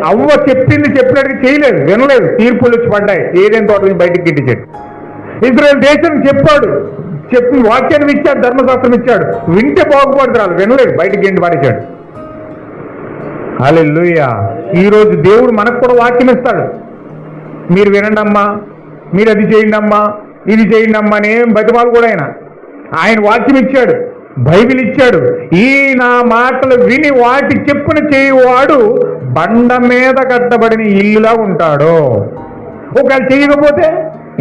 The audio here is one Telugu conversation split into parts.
అవ్వ చెప్పింది చెప్పినట్టుగా చేయలేదు, వినలేదు, తీర్పులు వచ్చి పడ్డాయి, ఏదైనా తోట నుంచి బయటికి గిట్టించాడు. ఇజ్రాయెల్ దేశానికి చెప్పాడు, చెప్పి వాక్యాన్ని ఇచ్చాడు, ధర్మశాస్త్రం ఇచ్చాడు, వింటే బాగుపడుతున్నారు, వినలేదు, బయటికి గిండి పడేశాడు. హల్లెలూయా. ఈరోజు దేవుడు మనకు కూడా వాక్యం ఇస్తాడు, మీరు వినండి అమ్మా, మీరు అది చేయండి అమ్మా, ఇది చేయండి అమ్మా అని ఏం బతిమాలు కూడా ఆయన వాక్యం ఇచ్చాడు, బైబిల్ ఇచ్చాడు. ఈ నా మాటలు విని వాటి చెప్పున చేయువాడు బండ మీద కట్టబడిన ఇల్లులా ఉంటాడు. ఒకవేళ చేయకపోతే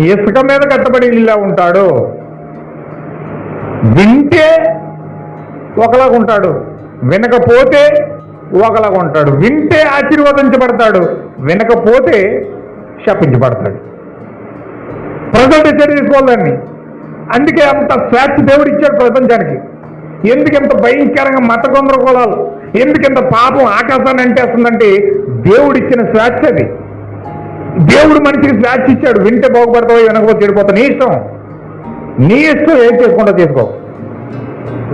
ఇసుక మీద కట్టబడిన ఇల్లులా ఉంటాడు. వింటే ఒకలాగా ఉంటాడు, వినకపోతే ఒకలాగా ఉంటాడు. వింటే ఆశీర్వదించబడతాడు, వినకపోతే శపించబడతాడు. ప్రజలు డిసైడ్ చేసుకోవాలని. అందుకే అంత స్వేచ్ఛ దేవుడు ఇచ్చాడు ప్రపంచానికి. ఎందుకంత భయంకరంగా మత గందరగోళాలు, ఎందుకంత పాపం ఆకాశాన్ని అంటేస్తుందంటే దేవుడు ఇచ్చిన స్వేచ్ఛ అది. దేవుడు మనిషికి స్వేచ్ఛ ఇచ్చాడు, వింటే బాగుపడతావు, వినకపోతే చెడిపోతావు, నీ ఇష్టం, నీ ఇష్టం, ఏం చేసుకుంటా చేసుకో.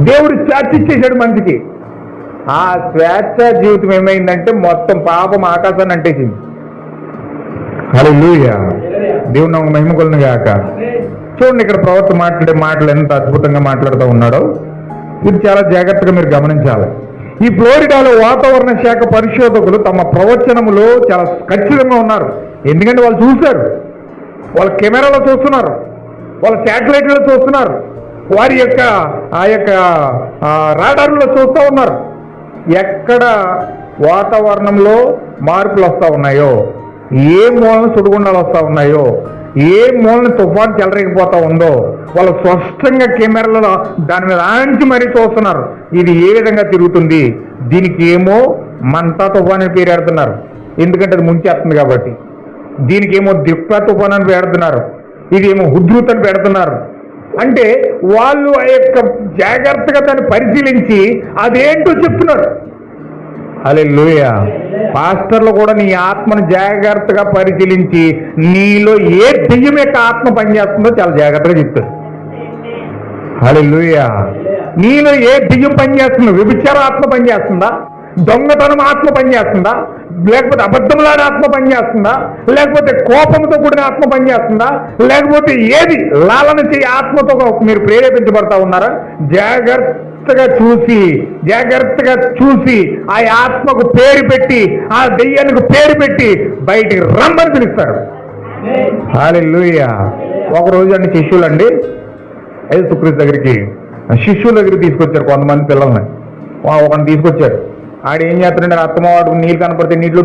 దేవుడు స్వేచ్ఛ ఇచ్చేసాడు మనిషికి. ఆ స్వేచ్ఛ జీవితం ఏమైందంటే మొత్తం పాపం ఆకాశాన్ని అంటేసింది. హల్లెలూయా. దేవుడు నాకు మహిమ కొలను గాక. చూడండి, ఇక్కడ ప్రవక్త మాట్లాడే మాటలు ఎంత అద్భుతంగా మాట్లాడుతూ ఉన్నాడో, ఇది చాలా జాగ్రత్తగా మీరు గమనించాలి. ఈ ఫ్లోరిడాలో వాతావరణ శాఖ పరిశోధకులు తమ ప్రవచనములో చాలా ఖచ్చితంగా ఉన్నారు. ఎందుకంటే వాళ్ళు చూశారు, వాళ్ళ కెమెరాలో చూస్తున్నారు, వాళ్ళ శాటిలైట్లో చూస్తున్నారు, వారి యొక్క ఆ యొక్క రాడార్లో చూస్తూ ఉన్నారు. ఎక్కడ వాతావరణంలో మార్పులు వస్తూ ఉన్నాయో, ఏ మూలన సుడిగుండాలు వస్తూ ఉన్నాయో, ఏ మూలన తుఫాను చెలరేగిపోతా ఉందో వాళ్ళు స్పష్టంగా కెమెరాలలో దాని మీద ఆంచి మరీ చూస్తున్నారు. ఇది ఏ విధంగా తిరుగుతుంది, దీనికి ఏమో మంతా తుఫాన్ అని పేరు పెడుతున్నారు, ఎందుకంటే అది ముంచేస్తుంది కాబట్టి. దీనికి ఏమో దిక్కా తుఫాన్ అని పెడుతున్నారు, ఇదేమో హుద్రూత్ అని పెడుతున్నారు. అంటే వాళ్ళు ఆ యొక్క జాగ్రత్తగా దాన్ని పరిశీలించి అదేంటో చెప్తున్నారు. హల్లెలూయా. పాస్టర్లు కూడా నీ ఆత్మను జాగ్రత్తగా పరిశీలించి నీలో ఏ దెయ్యం యొక్క ఆత్మ పనిచేస్తుందో చాలా జాగ్రత్తగా చెప్తారు. హల్లెలూయా. నీలో ఏ దెయ్యం పనిచేస్తుందో, వ్యభిచార ఆత్మ పనిచేస్తుందా, దొంగతనం ఆత్మ పనిచేస్తుందా, లేకపోతే అబద్ధములాడే ఆత్మ పనిచేస్తుందా, లేకపోతే కోపంతో కూడిన ఆత్మ పనిచేస్తుందా, లేకపోతే ఏది లాలన చేయ ఆత్మతో మీరు ప్రేరేపించబడతా ఉన్నారా? జాగ్రత్తగా చూసి ఆ ఆత్మకు పేరు పెట్టి, ఆ దెయ్యానికి పేరు పెట్టి బయటికి రమ్మని పిలుస్తారు. హల్లెలూయా. ఒక రోజు అండి శిష్యులండి యేసుక్రీస్తు దగ్గరికి, శిష్యుల దగ్గరికి తీసుకొచ్చారు కొంతమంది పిల్లల్ని. ఒకరిని తీసుకొచ్చారు. ఆడు ఏం చేస్తాడంటే అత్తమ్మ వాడు నీళ్ళు కనపడితే నీటిలో